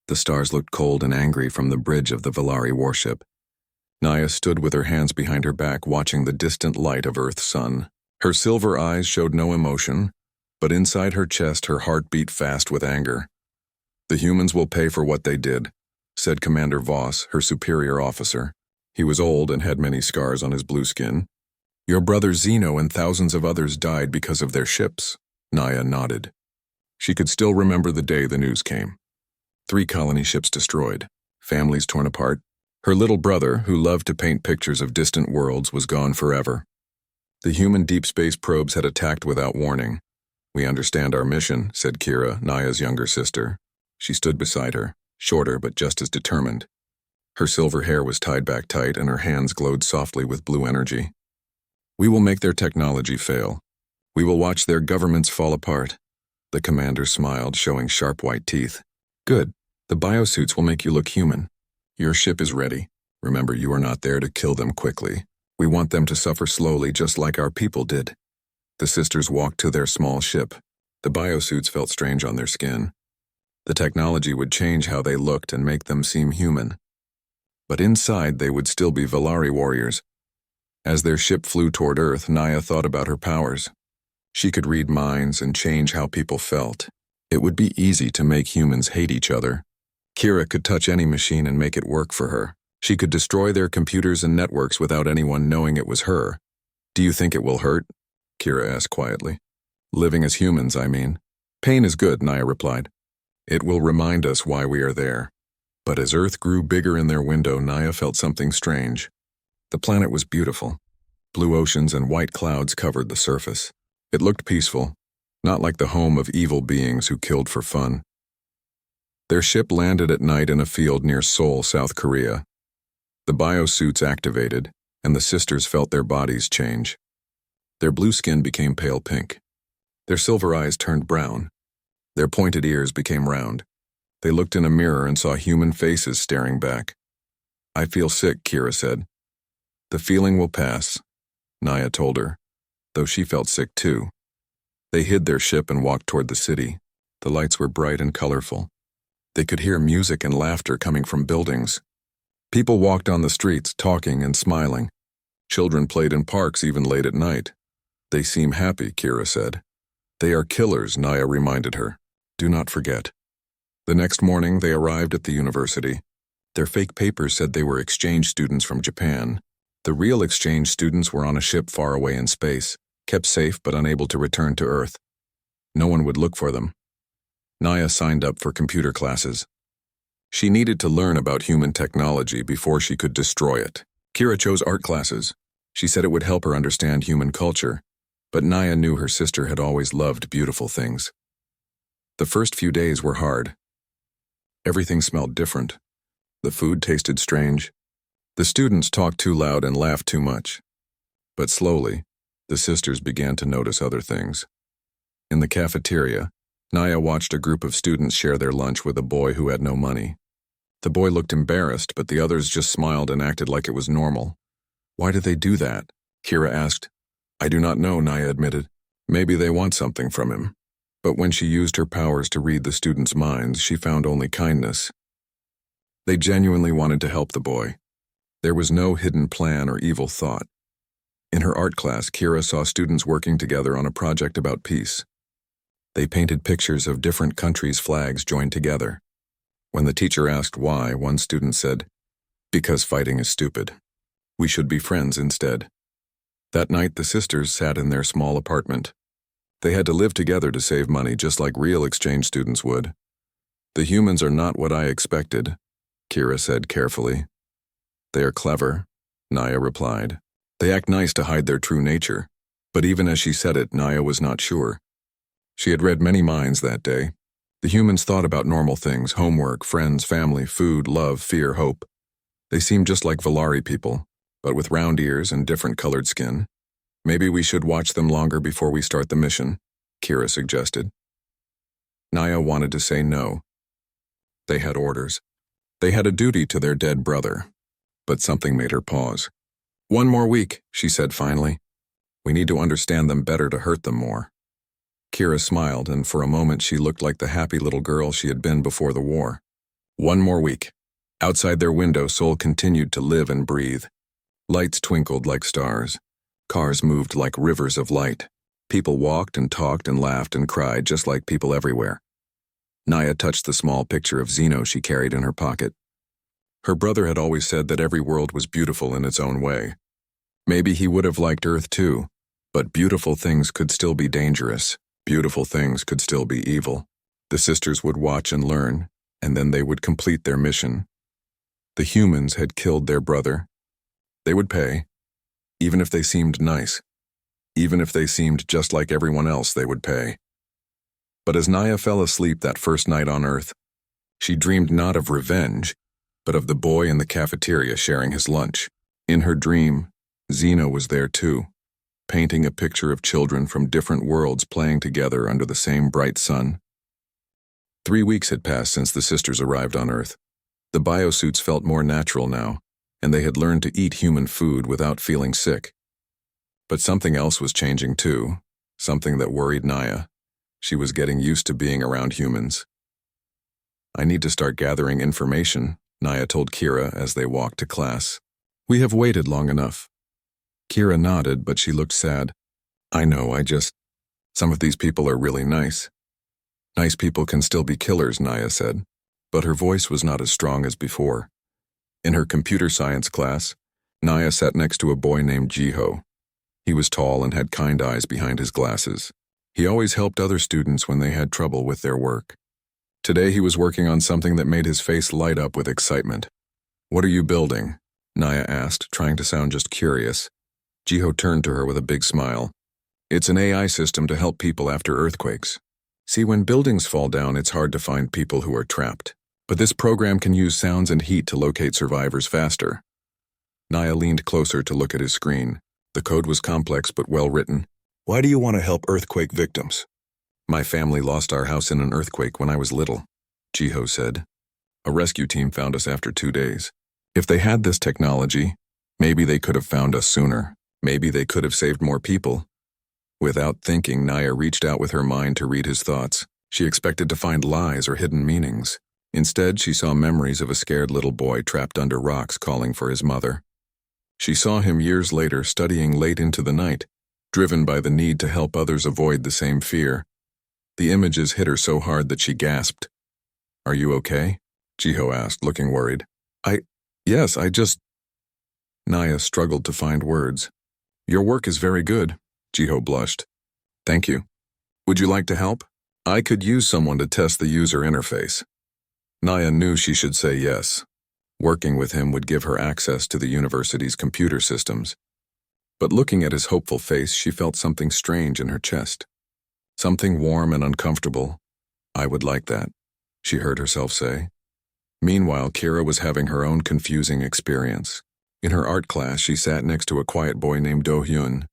The stars looked cold and angry from the bridge of the Valari warship. Naya stood with her hands behind her back, watching the distant light of Earth's sun. Her silver eyes showed no emotion, but inside her chest her heart beat fast with anger. "The humans will pay for what they did," said Commander Voss, her superior officer. He was old and had many scars on his blue skin. "Your brother Zeno and thousands of others died because of their ships." Naya nodded. She could still remember the day the news came. 3 colony ships destroyed, families torn apart. Her little brother, who loved to paint pictures of distant worlds, was gone forever. The human deep space probes had attacked without warning. "We understand our mission," said Kira, Naya's younger sister. She stood beside her, shorter but just as determined. Her silver hair was tied back tight and her hands glowed softly with blue energy. "We will make their technology fail. We will watch their governments fall apart." The commander smiled, showing sharp white teeth. "Good. The biosuits will make you look human. Your ship is ready. Remember, you are not there to kill them quickly. We want them to suffer slowly, just like our people did." The sisters walked to their small ship. The biosuits felt strange on their skin. The technology would change how they looked and make them seem human. But inside, they would still be Valari warriors. As their ship flew toward Earth, Naya thought about her powers. She could read minds and change how people felt. It would be easy to make humans hate each other. Kira could touch any machine and make it work for her. She could destroy their computers and networks without anyone knowing it was her. "Do you think it will hurt?" Kira asked quietly. "Living as humans, I mean." "Pain is good," Naya replied. "It will remind us why we are there." But as Earth grew bigger in their window, Naya felt something strange. The planet was beautiful. Blue oceans and white clouds covered the surface. It looked peaceful, not like the home of evil beings who killed for fun. Their ship landed at night in a field near Seoul, South Korea. The biosuits activated, and the sisters felt their bodies change. Their blue skin became pale pink. Their silver eyes turned brown. Their pointed ears became round. They looked in a mirror and saw human faces staring back. "I feel sick," Kira said. "The feeling will pass," Naya told her, though she felt sick too. They hid their ship and walked toward the city. The lights were bright and colorful. They could hear music and laughter coming from buildings. People walked on the streets, talking and smiling. Children played in parks even late at night. "They seem happy," Kira said. "They are killers," Naya reminded her. "Do not forget." The next morning, they arrived at the university. Their fake papers said they were exchange students from Japan. The real exchange students were on a ship far away in space, kept safe but unable to return to Earth. No one would look for them. Naya signed up for computer classes. She needed to learn about human technology before she could destroy it. Kira chose art classes. She said it would help her understand human culture, but Naya knew her sister had always loved beautiful things. The first few days were hard. Everything smelled different. The food tasted strange. The students talked too loud and laughed too much. But slowly, the sisters began to notice other things. In the cafeteria, Naya watched a group of students share their lunch with a boy who had no money. The boy looked embarrassed, but the others just smiled and acted like it was normal. "Why do they do that?" Kira asked. "I do not know," Naya admitted. "Maybe they want something from him." But when she used her powers to read the students' minds, she found only kindness. They genuinely wanted to help the boy. There was no hidden plan or evil thought. In her art class, Kira saw students working together on a project about peace. They painted pictures of different countries' flags joined together. When the teacher asked why, one student said, "Because fighting is stupid. We should be friends instead." That night, the sisters sat in their small apartment. They had to live together to save money, just like real exchange students would. "The humans are not what I expected," Kira said carefully. "They are clever," Naya replied. "They act nice to hide their true nature." But even as she said it, Naya was not sure. She had read many minds that day. The humans thought about normal things: homework, friends, family, food, love, fear, hope. They seemed just like Valari people, but with round ears and different colored skin. "Maybe we should watch them longer before we start the mission," Kira suggested. Naya wanted to say no. They had orders. They had a duty to their dead brother. But something made her pause. "One more week," she said finally. "We need to understand them better to hurt them more." Kira smiled, and for a moment she looked like the happy little girl she had been before the war. One more week. Outside their window, Seoul continued to live and breathe. Lights twinkled like stars. Cars moved like rivers of light. People walked and talked and laughed and cried just like people everywhere. Naya touched the small picture of Zeno she carried in her pocket. Her brother had always said that every world was beautiful in its own way. Maybe he would have liked Earth too, but beautiful things could still be dangerous. Beautiful things could still be evil. The sisters would watch and learn, and then they would complete their mission. The humans had killed their brother. They would pay, even if they seemed nice. Even if they seemed just like everyone else, they would pay. But as Naya fell asleep that first night on Earth, she dreamed not of revenge, but of the boy in the cafeteria sharing his lunch. In her dream, Zeno was there too, painting a picture of children from different worlds playing together under the same bright sun. 3 weeks had passed since the sisters arrived on Earth. The biosuits felt more natural now, and they had learned to eat human food without feeling sick. But something else was changing too, something that worried Naya. She was getting used to being around humans. "I need to start gathering information," Naya told Kira as they walked to class. "We have waited long enough." Kira nodded, but she looked sad. "I know, some of these people are really nice." "Nice people can still be killers," Naya said, but her voice was not as strong as before. In her computer science class, Naya sat next to a boy named Jiho. He was tall and had kind eyes behind his glasses. He always helped other students when they had trouble with their work. Today he was working on something that made his face light up with excitement. "What are you building?" Naya asked, trying to sound just curious. Jiho turned to her with a big smile. "It's an AI system to help people after earthquakes. See, when buildings fall down, it's hard to find people who are trapped. But this program can use sounds and heat to locate survivors faster." Naya leaned closer to look at his screen. The code was complex but well written. "Why do you want to help earthquake victims?" "My family lost our house in an earthquake when I was little," Jiho said. "A rescue team found us after 2 days. If they had this technology, maybe they could have found us sooner. Maybe they could have saved more people." Without thinking, Naya reached out with her mind to read his thoughts. She expected to find lies or hidden meanings. Instead, she saw memories of a scared little boy trapped under rocks calling for his mother. She saw him years later studying late into the night, driven by the need to help others avoid the same fear. The images hit her so hard that she gasped. "Are you okay?" Jiho asked, looking worried. Yes, Naya struggled to find words. "Your work is very good," Jiho blushed. "Thank you. Would you like to help? I could use someone to test the user interface." Naya knew she should say yes. Working with him would give her access to the university's computer systems. But looking at his hopeful face, she felt something strange in her chest. Something warm and uncomfortable. "I would like that," she heard herself say. Meanwhile, Kira was having her own confusing experience. In her art class, she sat next to a quiet boy named Do-hyun.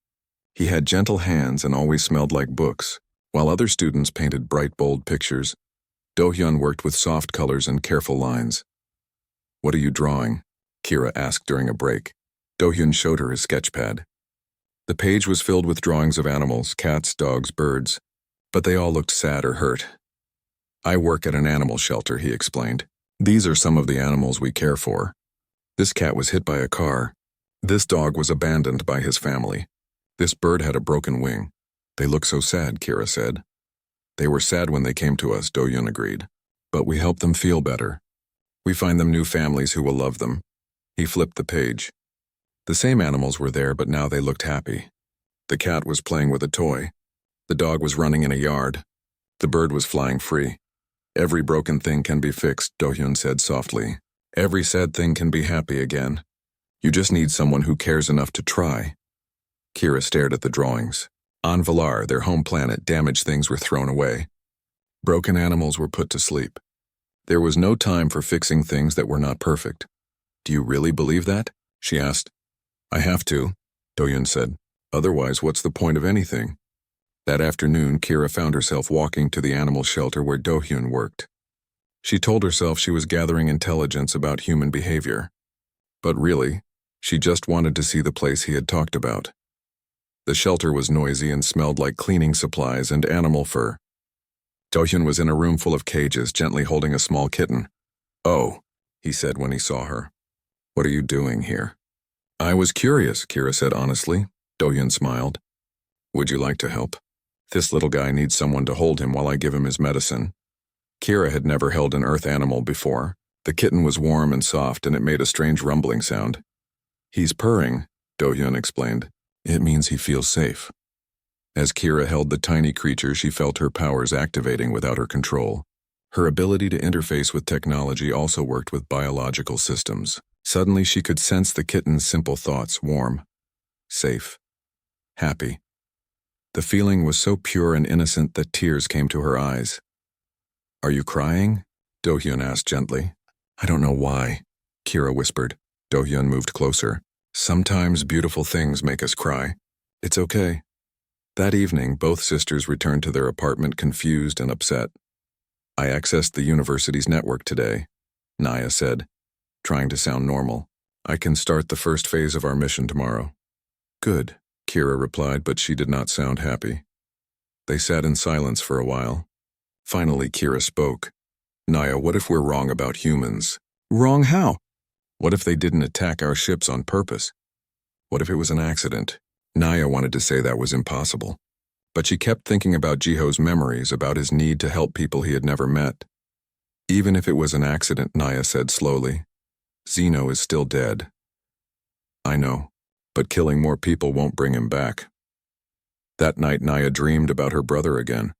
He had gentle hands and always smelled like books. While other students painted bright, bold pictures, Do-hyun worked with soft colors and careful lines. "What are you drawing?" Kira asked during a break. Do-hyun showed her his sketch pad. The page was filled with drawings of animals, cats, dogs, birds, but they all looked sad or hurt. "I work at an animal shelter," he explained. "These are some of the animals we care for. This cat was hit by a car. This dog was abandoned by his family. This bird had a broken wing. They look so sad," Kira said. "They were sad when they came to us," Do-hyun agreed. "But we help them feel better. We find them new families who will love them." He flipped the page. The same animals were there, but now they looked happy. The cat was playing with a toy. The dog was running in a yard. The bird was flying free. "Every broken thing can be fixed," Do-hyun said softly. "Every sad thing can be happy again. You just need someone who cares enough to try." Kira stared at the drawings. On Valar, their home planet, damaged things were thrown away. Broken animals were put to sleep. There was no time for fixing things that were not perfect. "Do you really believe that?" she asked. "I have to," Do-hyun said. "Otherwise, what's the point of anything?" That afternoon, Kira found herself walking to the animal shelter where Do-hyun worked. She told herself she was gathering intelligence about human behavior. But really, she just wanted to see the place he had talked about. The shelter was noisy and smelled like cleaning supplies and animal fur. Do-hyun was in a room full of cages, gently holding a small kitten. "Oh," he said when he saw her. "What are you doing here?" "I was curious," Kira said honestly. Do-hyun smiled. "Would you like to help? This little guy needs someone to hold him while I give him his medicine." Kira had never held an earth animal before. The kitten was warm and soft, and it made a strange rumbling sound. "He's purring," Do-hyun explained. "It means he feels safe." As Kira held the tiny creature, she felt her powers activating without her control. Her ability to interface with technology also worked with biological systems. Suddenly she could sense the kitten's simple thoughts: warm, safe, happy. The feeling was so pure and innocent that tears came to her eyes. "Are you crying?" Do-hyun asked gently. "I don't know why," Kira whispered. Do-hyun moved closer. "Sometimes beautiful things make us cry. It's okay." That evening, both sisters returned to their apartment confused and upset. "I accessed the university's network today," Naya said, trying to sound normal. "I can start the first phase of our mission tomorrow." "Good," Kira replied, but she did not sound happy. They sat in silence for a while. Finally, Kira spoke. "Naya, what if we're wrong about humans?" "Wrong how?" "What if they didn't attack our ships on purpose? What if it was an accident?" Naya wanted to say that was impossible, but she kept thinking about Jiho's memories, about his need to help people he had never met. "Even if it was an accident," Naya said slowly, "Zeno is still dead." "I know, but killing more people won't bring him back." That night, Naya dreamed about her brother again.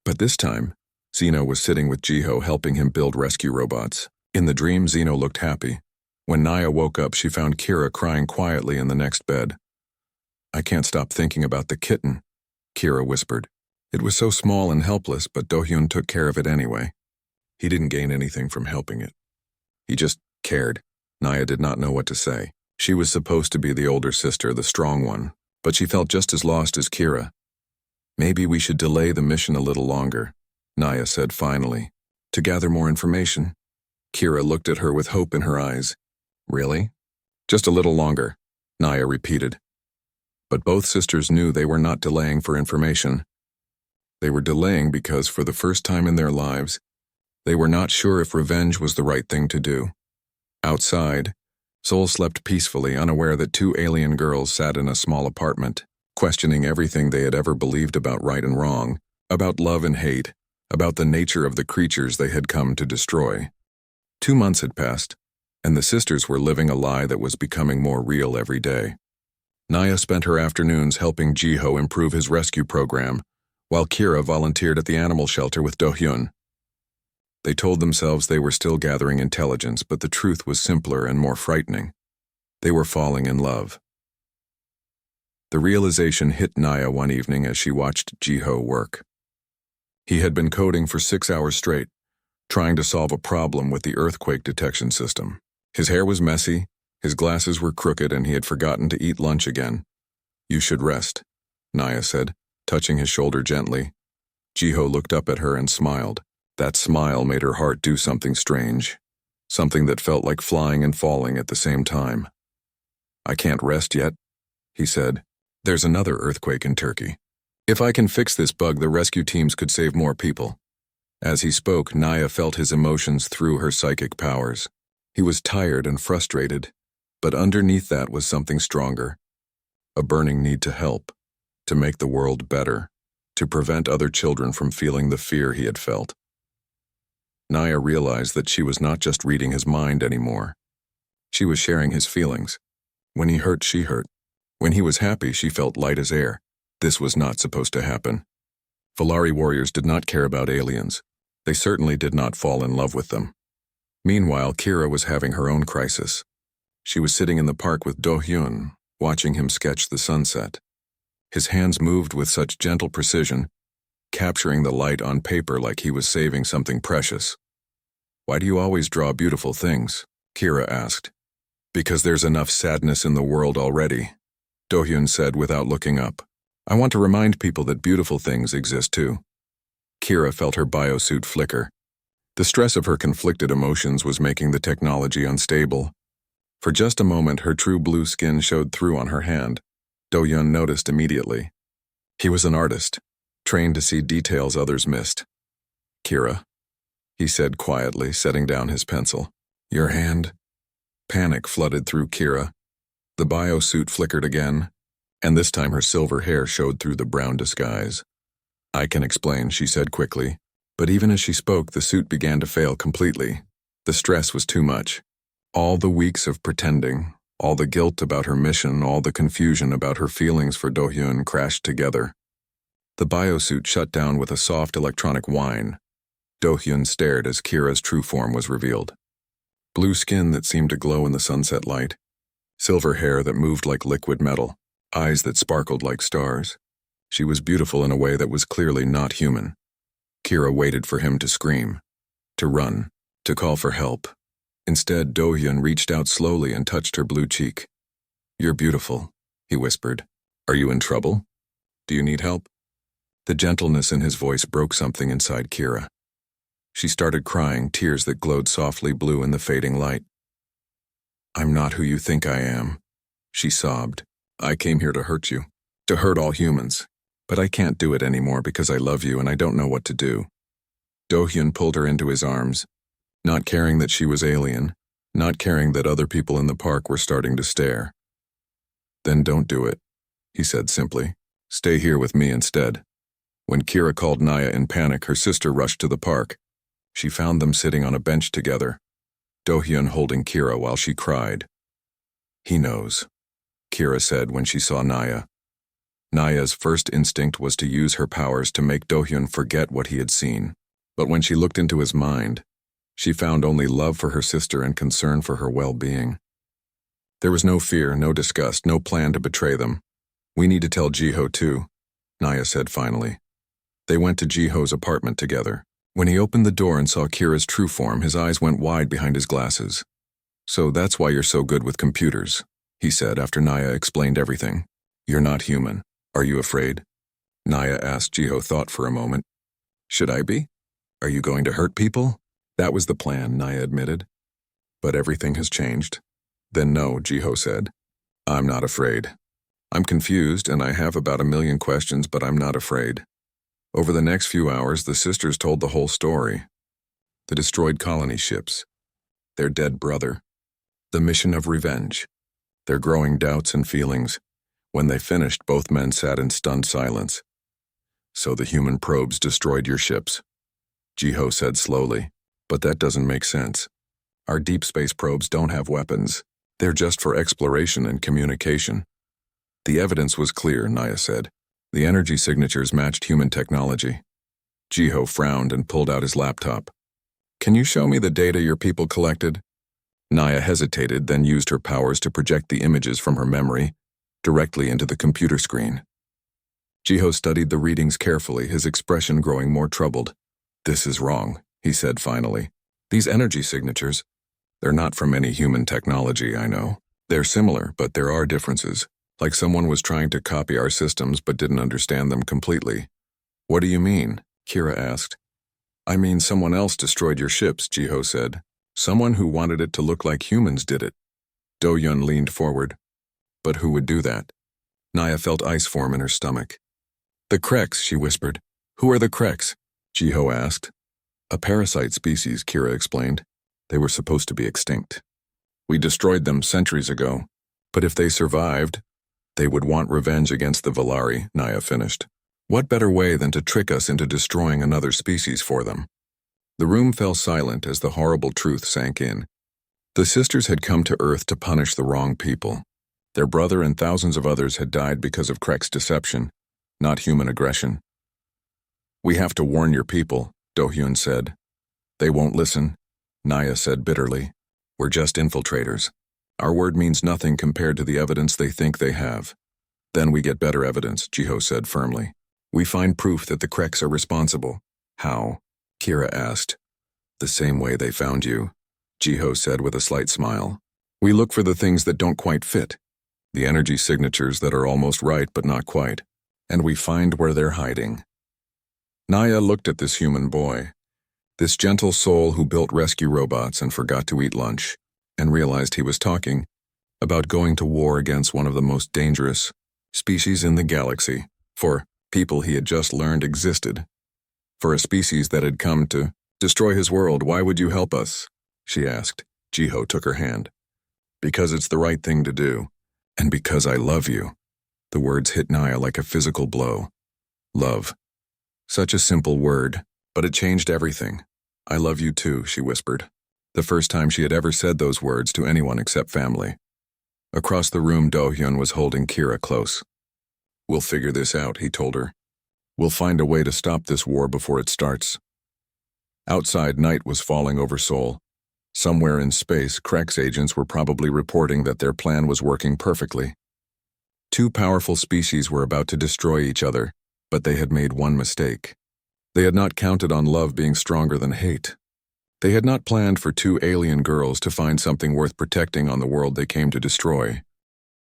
But this time, Zeno was sitting with Jiho, helping him build rescue robots. In the dream, Zeno looked happy. When Naya woke up, she found Kira crying quietly in the next bed. "I can't stop thinking about the kitten," Kira whispered. "It was so small and helpless, but Do-hyun took care of it anyway. He didn't gain anything from helping it. He just cared." Naya did not know what to say. She was supposed to be the older sister, the strong one, but she felt just as lost as Kira. "Maybe we should delay the mission a little longer," Naya said finally, "to gather more information." Kira looked at her with hope in her eyes. "Really?" "Just a little longer," Naya repeated. But both sisters knew they were not delaying for information. They were delaying because, for the first time in their lives, they were not sure if revenge was the right thing to do. Outside, Seoul slept peacefully, unaware that two alien girls sat in a small apartment, questioning everything they had ever believed about right and wrong, about love and hate, about the nature of the creatures they had come to destroy. 2 months had passed, and the sisters were living a lie that was becoming more real every day. Naya spent her afternoons helping Jiho improve his rescue program, while Kira volunteered at the animal shelter with Do-hyun. They told themselves they were still gathering intelligence, but the truth was simpler and more frightening. They were falling in love. The realization hit Naya one evening as she watched Jiho work. He had been coding for 6 hours straight, trying to solve a problem with the earthquake detection system. His hair was messy, his glasses were crooked, and he had forgotten to eat lunch again. "You should rest," Naya said, touching his shoulder gently. Jiho looked up at her and smiled. That smile made her heart do something strange, something that felt like flying and falling at the same time. "I can't rest yet," he said. "There's another earthquake in Turkey. If I can fix this bug, the rescue teams could save more people." As he spoke, Naya felt his emotions through her psychic powers. He was tired and frustrated, but underneath that was something stronger. A burning need to help, to make the world better, to prevent other children from feeling the fear he had felt. Naya realized that she was not just reading his mind anymore. She was sharing his feelings. When he hurt, she hurt. When he was happy, she felt light as air. This was not supposed to happen. Valari warriors did not care about aliens. They certainly did not fall in love with them. Meanwhile, Kira was having her own crisis. She was sitting in the park with Do-hyun, watching him sketch the sunset. His hands moved with such gentle precision, capturing the light on paper like he was saving something precious. "Why do you always draw beautiful things?" Kira asked. "Because there's enough sadness in the world already," Do-hyun said without looking up. "I want to remind people that beautiful things exist too." Kira felt her biosuit flicker. The stress of her conflicted emotions was making the technology unstable. For just a moment, her true blue skin showed through on her hand. Do-hyun noticed immediately. He was an artist, trained to see details others missed. "Kira," he said quietly, setting down his pencil. Your hand? Panic flooded through Kira. The biosuit flickered again, and this time her silver hair showed through the brown disguise. I can explain, she said quickly, but even as she spoke, the suit began to fail completely. The stress was too much. All the weeks of pretending, all the guilt about her mission, all the confusion about her feelings for Do-hyun crashed together. The biosuit shut down with a soft electronic whine. Do-hyun stared as Kira's true form was revealed. Blue skin that seemed to glow in the sunset light, silver hair that moved like liquid metal, eyes that sparkled like stars. She was beautiful in a way that was clearly not human. Kira waited for him to scream, to run, to call for help. Instead, Do-hyun reached out slowly and touched her blue cheek. You're beautiful, he whispered. Are you in trouble? Do you need help? The gentleness in his voice broke something inside Kira. She started crying, tears that glowed softly blue in the fading light. I'm not who you think I am, she sobbed. I came here to hurt you, to hurt all humans, but I can't do it anymore because I love you and I don't know what to do. Do-hyun pulled her into his arms, not caring that she was alien, not caring that other people in the park were starting to stare. Then don't do it, he said simply. Stay here with me instead. When Kira called Naya in panic, her sister rushed to the park. She found them sitting on a bench together, Do-hyun holding Kira while she cried. He knows, Kira said when she saw Naya. Naya's first instinct was to use her powers to make Do-hyun forget what he had seen. But when she looked into his mind, she found only love for her sister and concern for her well-being. There was no fear, no disgust, no plan to betray them. We need to tell Jiho too, Naya said finally. They went to Jiho's apartment together. When he opened the door and saw Kira's true form, his eyes went wide behind his glasses. So that's why you're so good with computers, he said after Naya explained everything. You're not human. Are you afraid? Naya asked. Jiho thought for a moment. Should I be? Are you going to hurt people? That was the plan, Naya admitted. But everything has changed. Then no, Jiho said. I'm not afraid. I'm confused and I have about 1,000,000 questions, but I'm not afraid. Over the next few hours, the sisters told the whole story. The destroyed colony ships, their dead brother, the mission of revenge, their growing doubts and feelings. When they finished, both men sat in stunned silence. So the human probes destroyed your ships, Jiho said slowly. But that doesn't make sense. Our deep space probes don't have weapons. They're just for exploration and communication. The evidence was clear, Naya said. The energy signatures matched human technology. Jiho frowned and pulled out his laptop. Can you show me the data your people collected? Naya hesitated, then used her powers to project the images from her memory directly into the computer screen. Jiho studied the readings carefully, his expression growing more troubled. This is wrong, he said finally. These energy signatures, they're not from any human technology, I know. They're similar, but there are differences. Like someone was trying to copy our systems but didn't understand them completely. What do you mean? Kira asked. I mean someone else destroyed your ships, Jiho said. Someone who wanted it to look like humans did it. Do-hyun leaned forward. But who would do that? Naya felt ice form in her stomach. The Kreks, she whispered. Who are the Kreks? Jiho asked. A parasite species, Kira explained. They were supposed to be extinct. We destroyed them centuries ago. But if they survived, they would want revenge against the Valari, Naya finished. What better way than to trick us into destroying another species for them? The room fell silent as the horrible truth sank in. The sisters had come to Earth to punish the wrong people. Their brother and thousands of others had died because of Krek's deception, not human aggression. We have to warn your people, Do-hyun said. They won't listen, Naya said bitterly. We're just infiltrators. Our word means nothing compared to the evidence they think they have. Then we get better evidence, Jiho said firmly. We find proof that the Kreks are responsible. How? Kira asked. The same way they found you, Jiho said with a slight smile. We look for the things that don't quite fit, the energy signatures that are almost right but not quite, and we find where they're hiding. Naya looked at this human boy, this gentle soul who built rescue robots and forgot to eat lunch, and realized he was talking about going to war against one of the most dangerous species in the galaxy, for people he had just learned existed, for a species that had come to Destroy his world, why would you help us? She asked. Jiho took her hand. Because it's the right thing to do. And because I love you. The words hit Naya like a physical blow. Love. Such a simple word, but it changed everything. I love you too, she whispered. The first time she had ever said those words to anyone except family. Across the room, Do-hyun was holding Kira close. We'll figure this out, he told her. We'll find a way to stop this war before it starts. Outside, night was falling over Seoul. Somewhere in space, Krek's agents were probably reporting that their plan was working perfectly. Two powerful species were about to destroy each other, but they had made one mistake. They had not counted on love being stronger than hate. They had not planned for two alien girls to find something worth protecting on the world they came to destroy.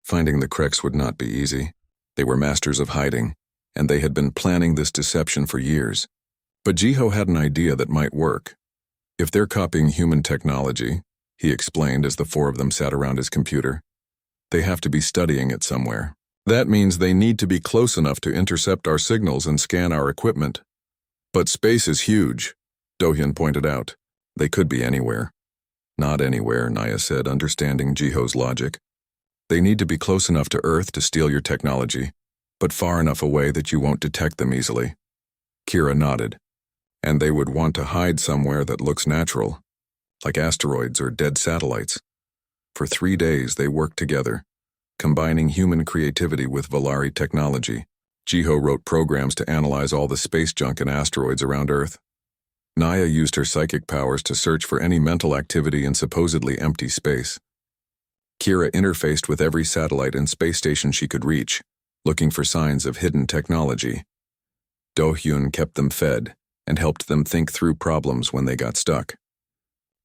Finding the Kreks would not be easy. They were masters of hiding, and they had been planning this deception for years. But Jiho had an idea that might work. If they're copying human technology, he explained as the four of them sat around his computer, they have to be studying it somewhere. That means they need to be close enough to intercept our signals and scan our equipment. But space is huge, Do-hyun pointed out. They could be anywhere. Not anywhere, Naya said, understanding Jiho's logic. They need to be close enough to Earth to steal your technology, but far enough away that you won't detect them easily. Kira nodded. And they would want to hide somewhere that looks natural, like asteroids or dead satellites. For 3 days they worked together, combining human creativity with Valari technology. Jiho wrote programs to analyze all the space junk and asteroids around Earth. Naya used her psychic powers to search for any mental activity in supposedly empty space. Kira interfaced with every satellite and space station she could reach, looking for signs of hidden technology. Do-hyun kept them fed and helped them think through problems when they got stuck.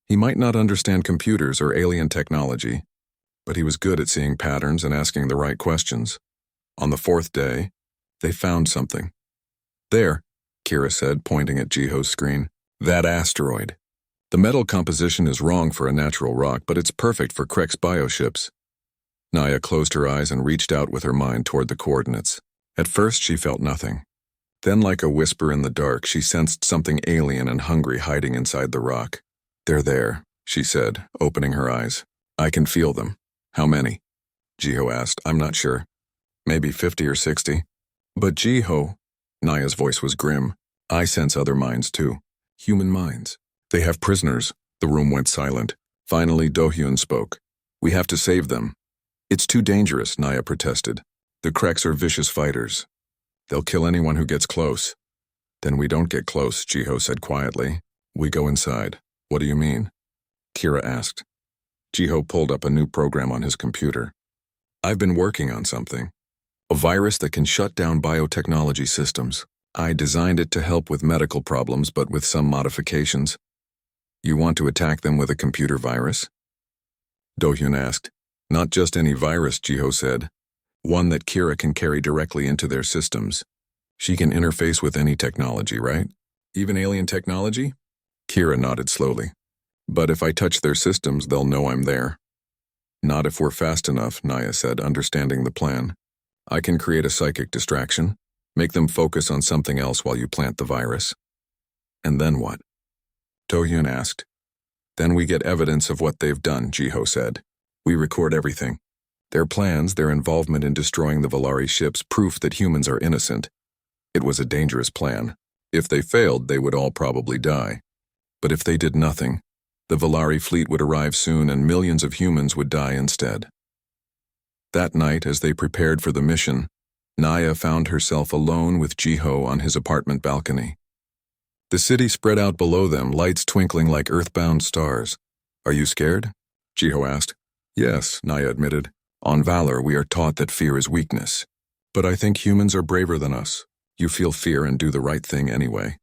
He might not understand computers or alien technology, but he was good at seeing patterns and asking the right questions. On the 4th day, they found something. There, Kira said, pointing at Jiho's screen. That asteroid. The metal composition is wrong for a natural rock, but it's perfect for Krek's bioships. Naya closed her eyes and reached out with her mind toward the coordinates. At first, she felt nothing. Then, like a whisper in the dark, she sensed something alien and hungry hiding inside the rock. They're there, she said, opening her eyes. I can feel them. How many? Jiho asked. I'm not sure. Maybe 50 or 60. But Jiho, Naya's voice was grim. I sense other minds too. Human minds. They have prisoners. The room went silent. Finally, Do-hyun spoke. We have to save them. It's too dangerous, Naya protested. The Kreks are vicious fighters. They'll kill anyone who gets close. Then we don't get close, Jiho said quietly. We go inside. What do you mean? Kira asked. Jiho pulled up a new program on his computer. I've been working on something. A virus that can shut down biotechnology systems. I designed it to help with medical problems, but with some modifications. You want to attack them with a computer virus? Do-hyun asked. Not just any virus, Jiho said. One that Kira can carry directly into their systems. She can interface with any technology, right? Even alien technology? Kira nodded slowly. But if I touch their systems, they'll know I'm there. Not if we're fast enough, Naya said, understanding the plan. I can create a psychic distraction, make them focus on something else while you plant the virus. And then what? Do-hyun asked. Then we get evidence of what they've done, Jiho said. We record everything. Their plans, their involvement in destroying the Valari ships, proof that humans are innocent. It was a dangerous plan. If they failed, they would all probably die. But if they did nothing, the Valari fleet would arrive soon and millions of humans would die instead. That night, as they prepared for the mission, Naya found herself alone with Jiho on his apartment balcony. The city spread out below them, lights twinkling like earthbound stars. Are you scared? Jiho asked. Yes, Naya admitted. On Valor, we are taught that fear is weakness. But I think humans are braver than us. You feel fear and do the right thing anyway.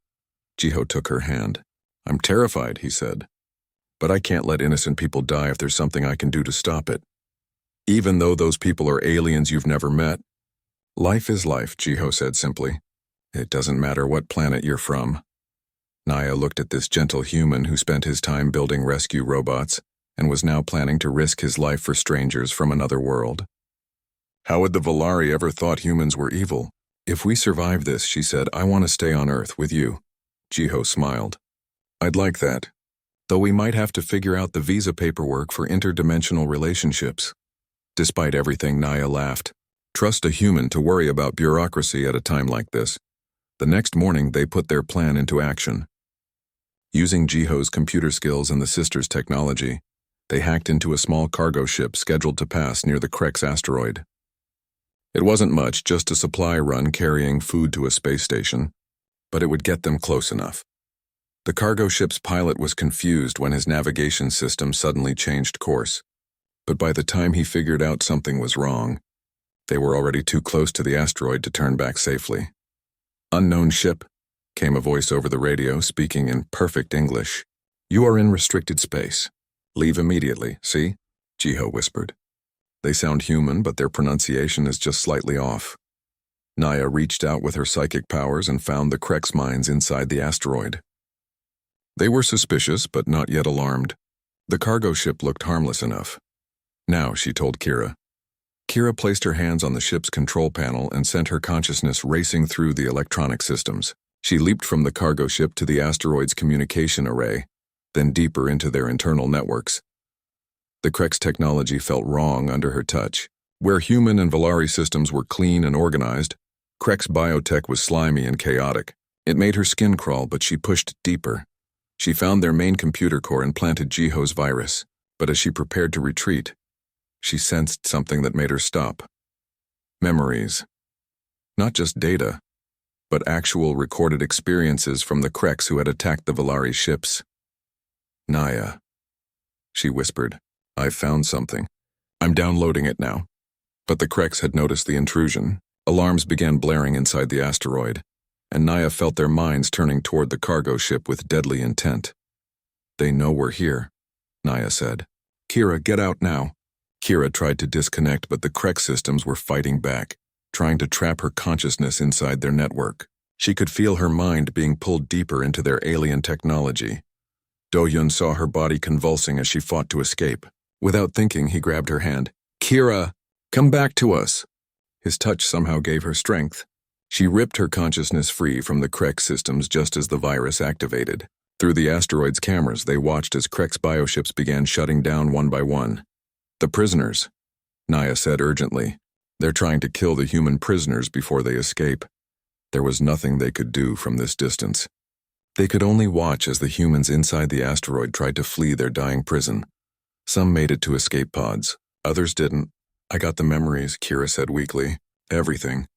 Jiho took her hand. I'm terrified, he said. But I can't let innocent people die if there's something I can do to stop it. Even though those people are aliens you've never met. Life is life, Jiho said simply. It doesn't matter what planet you're from. Naya looked at this gentle human who spent his time building rescue robots and was now planning to risk his life for strangers from another world. How would the Valari ever thought humans were evil? If we survive this, she said, I want to stay on Earth with you. Jiho smiled. I'd like that. Though we might have to figure out the visa paperwork for interdimensional relationships. Despite everything, Naya laughed. Trust a human to worry about bureaucracy at a time like this. The next morning, they put their plan into action. Using Jiho's computer skills and the sisters' technology, they hacked into a small cargo ship scheduled to pass near the Krex asteroid. It wasn't much, just a supply run carrying food to a space station, but it would get them close enough. The cargo ship's pilot was confused when his navigation system suddenly changed course, but by the time he figured out something was wrong, they were already too close to the asteroid to turn back safely. "Unknown ship," came a voice over the radio, speaking in perfect English. "You are in restricted space. Leave immediately, see?" Jiho whispered. They sound human, but their pronunciation is just slightly off. Naya reached out with her psychic powers and found the Krex mines inside the asteroid. They were suspicious, but not yet alarmed. The cargo ship looked harmless enough. "Now," she told Kira. Kira placed her hands on the ship's control panel and sent her consciousness racing through the electronic systems. She leaped from the cargo ship to the asteroid's communication array, then deeper into their internal networks. The Krex technology felt wrong under her touch. Where human and Valari systems were clean and organized, Krex biotech was slimy and chaotic. It made her skin crawl, but she pushed deeper. She found their main computer core and planted Jiho's virus, but as she prepared to retreat, she sensed something that made her stop. Memories. Not just data, but actual recorded experiences from the Krex who had attacked the Valari ships. "Naya," she whispered, "I've found something. I'm downloading it now." But the Krex had noticed the intrusion. Alarms began blaring inside the asteroid, and Naya felt their minds turning toward the cargo ship with deadly intent. "They know we're here," Naya said. "Kira, get out now." Kira tried to disconnect, but the Krex systems were fighting back, trying to trap her consciousness inside their network. She could feel her mind being pulled deeper into their alien technology. Do-Yun saw her body convulsing as she fought to escape. Without thinking, he grabbed her hand. "Kira, come back to us." His touch somehow gave her strength. She ripped her consciousness free from the Krex systems just as the virus activated. Through the asteroid's cameras, they watched as Krex bioships began shutting down one by one. "The prisoners," Naya said urgently. "They're trying to kill the human prisoners before they escape." There was nothing they could do from this distance. They could only watch as the humans inside the asteroid tried to flee their dying prison. Some made it to escape pods. Others didn't. "I got the memories," Kira said weakly. "Everything.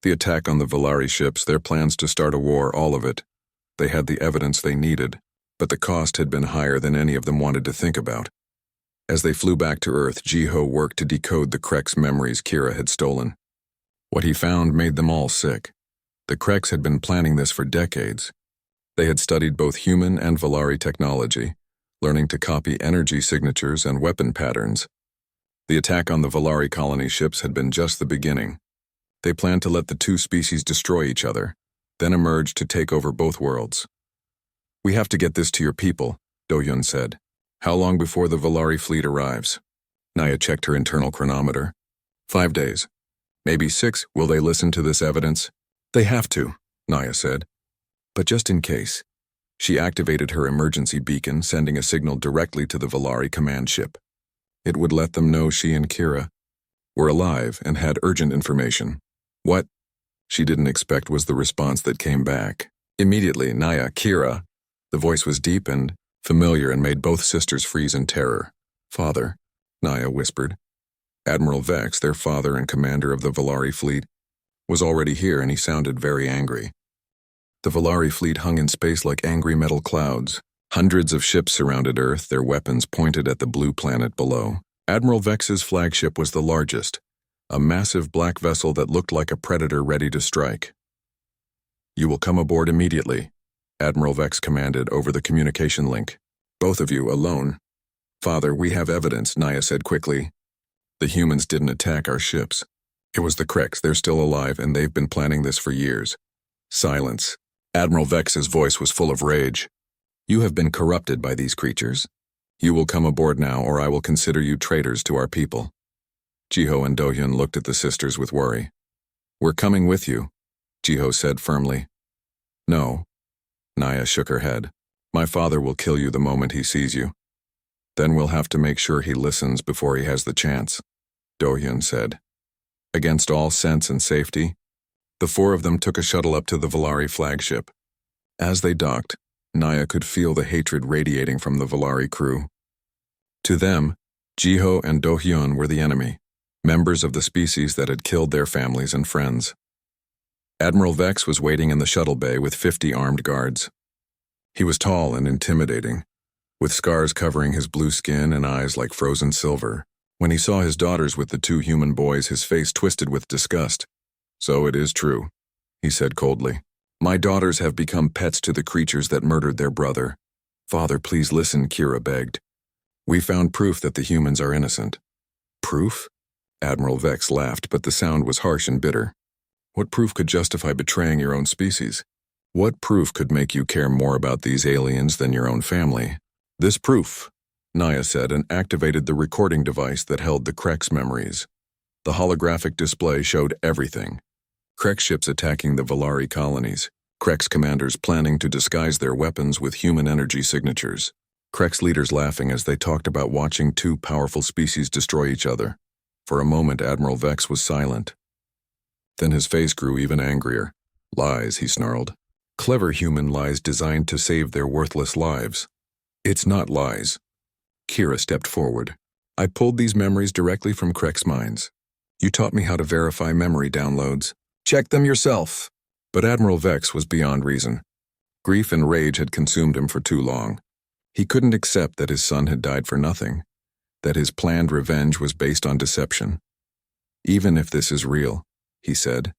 The attack on the Valari ships, their plans to start a war, all of it. They had the evidence they needed, but the cost had been higher than any of them wanted to think about." As they flew back to Earth, Jiho worked to decode the Krex memories Kira had stolen. What he found made them all sick. The Krex had been planning this for decades. They had studied both human and Valari technology, learning to copy energy signatures and weapon patterns. The attack on the Valari colony ships had been just the beginning. They planned to let the two species destroy each other, then emerge to take over both worlds. "We have to get this to your people," Do-Yun said. "How long before the Valari fleet arrives?" Naya checked her internal chronometer. 5 days. Maybe 6. Will they listen to this evidence? "They have to," Naya said. "But just in case." She activated her emergency beacon, sending a signal directly to the Valari command ship. It would let them know she and Kira were alive and had urgent information. What she didn't expect was the response that came back. Immediately, "Naya, Kira." The voice was deep and familiar and made both sisters freeze in terror. "Father," Naya whispered. Admiral Vex, their father and commander of the Valari fleet, was already here, and he sounded very angry. The Valari fleet hung in space like angry metal clouds. Hundreds of ships surrounded Earth, their weapons pointed at the blue planet below. Admiral Vex's flagship was the largest, a massive black vessel that looked like a predator ready to strike. "You will come aboard immediately," Admiral Vex commanded over the communication link. "Both of you, alone." "Father, we have evidence," Naya said quickly. "The humans didn't attack our ships. It was the Krex. They're still alive, and they've been planning this for years." Silence. Admiral Vex's voice was full of rage. "You have been corrupted by these creatures. You will come aboard now, or I will consider you traitors to our people." Jiho and Do-Yun looked at the sisters with worry. "We're coming with you," Jiho said firmly. "No." Naya shook her head. My father will kill you the moment he sees you. Then we'll have to make sure he listens before he has the chance, Do-hyun said. Against all sense and safety, the four of them took a shuttle up to the Valari flagship. As they docked, Naya could feel the hatred radiating from the Valari crew. To them, Jiho and Do-hyun were the enemy, members of the species that had killed their families and friends. Admiral Vex was waiting in the shuttle bay with 50 armed guards. He was tall and intimidating, with scars covering his blue skin and eyes like frozen silver. When he saw his daughters with the two human boys, his face twisted with disgust. "So it is true," he said coldly. "My daughters have become pets to the creatures that murdered their brother. Father, please listen," Kira begged. "We found proof that the humans are innocent." "Proof?" Admiral Vex laughed, but the sound was harsh and bitter. "What proof could justify betraying your own species? What proof could make you care more about these aliens than your own family?" "This proof," Naya said, and activated the recording device that held the Krex memories. The holographic display showed everything. Krex ships attacking the Valari colonies, Krex commanders planning to disguise their weapons with human energy signatures, Krex leaders laughing as they talked about watching two powerful species destroy each other. For a moment, Admiral Vex was silent. Then his face grew even angrier. "Lies," he snarled. "Clever human lies designed to save their worthless lives." "It's not lies." Kira stepped forward. "I pulled these memories directly from Krex minds. You taught me how to verify memory downloads. Check them yourself." But Admiral Vex was beyond reason. Grief and rage had consumed him for too long. He couldn't accept that his son had died for nothing, that his planned revenge was based on deception. "Even if this is real," he said,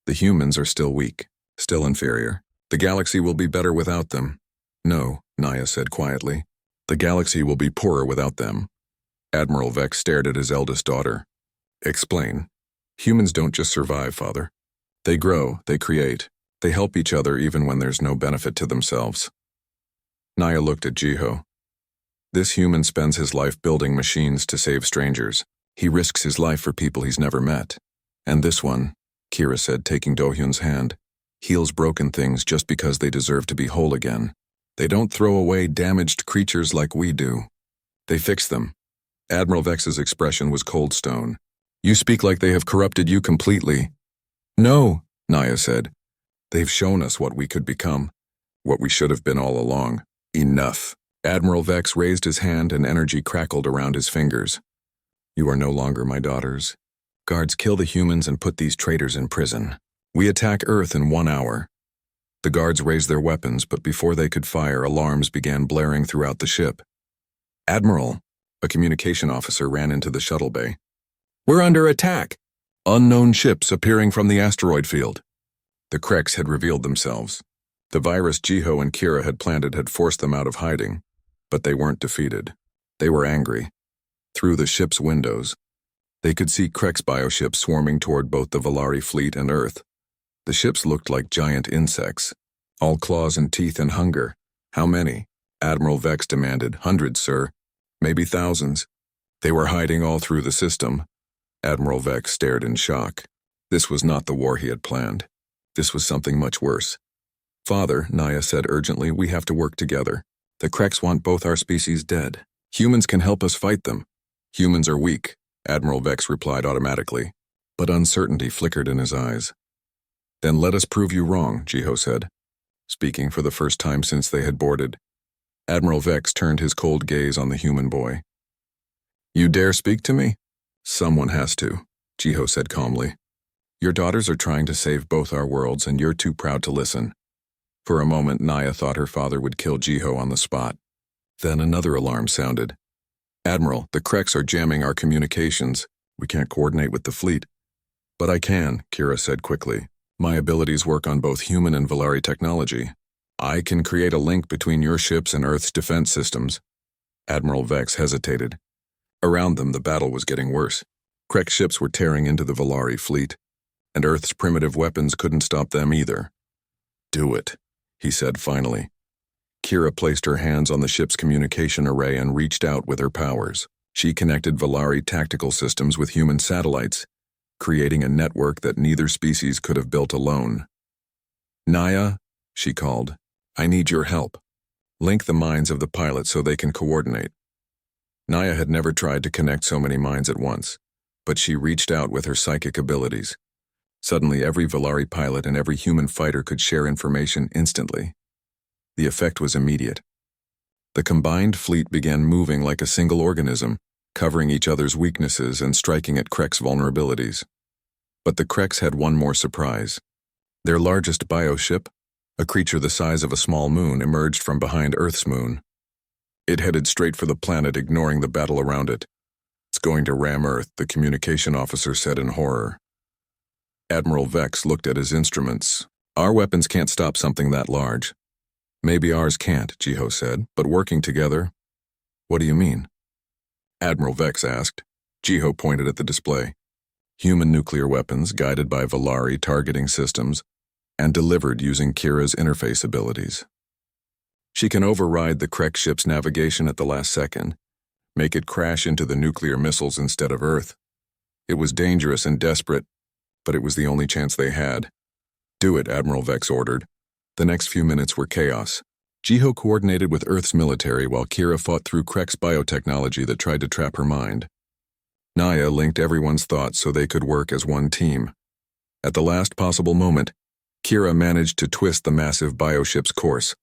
"the humans are still weak, still inferior. The galaxy will be better without them." "No," Naya said quietly. "The galaxy will be poorer without them." Admiral Vex stared at his eldest daughter. "Explain." "Humans don't just survive, Father. They grow, they create, they help each other even when there's no benefit to themselves." Naya looked at Jiho. "This human spends his life building machines to save strangers. He risks his life for people he's never met. And this one," Kira said, taking Do-hyun's hand, "heals broken things just because they deserve to be whole again. They don't throw away damaged creatures like we do. They fix them." Admiral Vex's expression was cold stone. "You speak like they have corrupted you completely." "No," Naya said. "They've shown us what we could become, what we should have been all along." "Enough." Admiral Vex raised his hand and energy crackled around his fingers. "You are no longer my daughters. Guards, kill the humans and put these traitors in prison. We attack Earth in 1 hour." The guards raised their weapons, but before they could fire, alarms began blaring throughout the ship. "Admiral," a communication officer ran into the shuttle bay. "We're under attack. Unknown ships appearing from the asteroid field." The Krex had revealed themselves. The virus Jiho and Kira had planted had forced them out of hiding, but they weren't defeated. They were angry. Through the ship's windows, they could see Krex bioships swarming toward both the Valari fleet and Earth. The ships looked like giant insects, all claws and teeth and hunger. "How many?" Admiral Vex demanded. "Hundreds, sir. Maybe thousands." "They were hiding all through the system." Admiral Vex stared in shock. This was not the war he had planned. This was something much worse. "Father," Naya said urgently, "we have to work together. The Krex want both our species dead. Humans can help us fight them." "Humans are weak," Admiral Vex replied automatically, but uncertainty flickered in his eyes. "Then let us prove you wrong," Jiho said, speaking for the first time since they had boarded. Admiral Vex turned his cold gaze on the human boy. "You dare speak to me?" "Someone has to," Jiho said calmly. "Your daughters are trying to save both our worlds, and you're too proud to listen." For a moment, Naya thought her father would kill Jiho on the spot. Then another alarm sounded. "Admiral, the Krex are jamming our communications. We can't coordinate with the fleet." "But I can," Kira said quickly. "My abilities work on both human and Valari technology. I can create a link between your ships and Earth's defense systems." Admiral Vex hesitated. Around them, the battle was getting worse. Krex ships were tearing into the Valari fleet, and Earth's primitive weapons couldn't stop them either. "Do it," he said finally. Kira placed her hands on the ship's communication array and reached out with her powers. She connected Valari tactical systems with human satellites, creating a network that neither species could have built alone. "Naya," she called, "I need your help." Link the minds of the pilots so they can coordinate. Naya had never tried to connect so many minds at once, but she reached out with her psychic abilities. Suddenly, every Valari pilot and every human fighter could share information instantly. The effect was immediate. The combined fleet began moving like a single organism, covering each other's weaknesses and striking at Krek's vulnerabilities. But the Kreks had one more surprise. Their largest bioship, a creature the size of a small moon, emerged from behind Earth's moon. It headed straight for the planet, ignoring the battle around it. "It's going to ram Earth," the communication officer said in horror. Admiral Vex looked at his instruments. "Our weapons can't stop something that large." "Maybe ours can't," Jiho said, "but working together." "What do you mean?" Admiral Vex asked. Jiho pointed at the display. Human nuclear weapons guided by Valari targeting systems and delivered using Kira's interface abilities. She can override the Krek ship's navigation at the last second, make it crash into the nuclear missiles instead of Earth. It was dangerous and desperate, but it was the only chance they had. "Do it," Admiral Vex ordered. The next few minutes were chaos. Jiho coordinated with Earth's military while Kira fought through Krek's biotechnology that tried to trap her mind. Naya linked everyone's thoughts so they could work as one team. At the last possible moment, Kira managed to twist the massive bioship's course.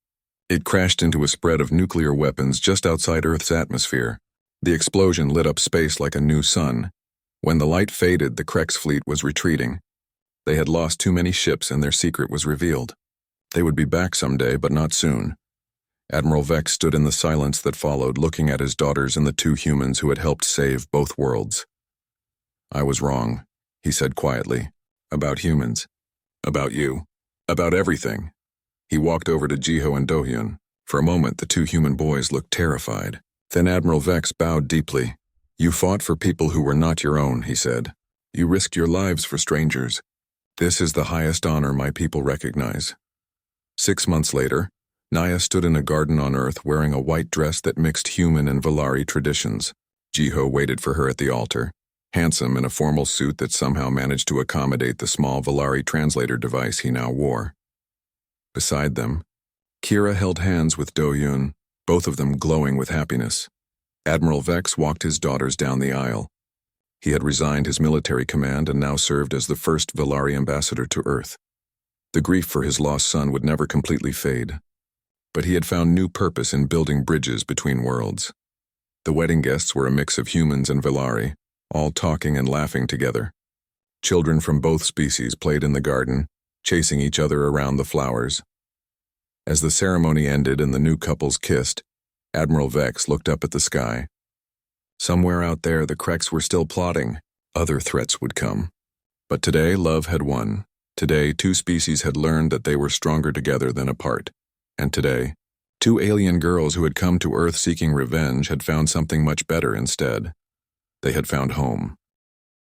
It crashed into a spread of nuclear weapons just outside Earth's atmosphere. The explosion lit up space like a new sun. When the light faded, the Krek's fleet was retreating. They had lost too many ships and their secret was revealed. They would be back someday, but not soon. Admiral Vex stood in the silence that followed, looking at his daughters and the two humans who had helped save both worlds. "I was wrong," he said quietly. "About humans. About you. About everything." He walked over to Jiho and Dohyun. For a moment, the two human boys looked terrified. Then Admiral Vex bowed deeply. "You fought for people who were not your own," he said. "You risked your lives for strangers. This is the highest honor my people recognize." 6 months later, Naya stood in a garden on Earth wearing a white dress that mixed human and Valari traditions. Jiho waited for her at the altar, handsome in a formal suit that somehow managed to accommodate the small Valari translator device he now wore. Beside them, Kira held hands with Dohyun, both of them glowing with happiness. Admiral Vex walked his daughters down the aisle. He had resigned his military command and now served as the first Valari ambassador to Earth. The grief for his lost son would never completely fade, but he had found new purpose in building bridges between worlds. The wedding guests were a mix of humans and Valari, all talking and laughing together. Children from both species played in the garden, chasing each other around the flowers. As the ceremony ended and the new couples kissed, Admiral Vex looked up at the sky. Somewhere out there, the Kreks were still plotting. Other threats would come. But today, love had won. Today, two species had learned that they were stronger together than apart. And today, two alien girls who had come to Earth seeking revenge had found something much better instead. They had found home.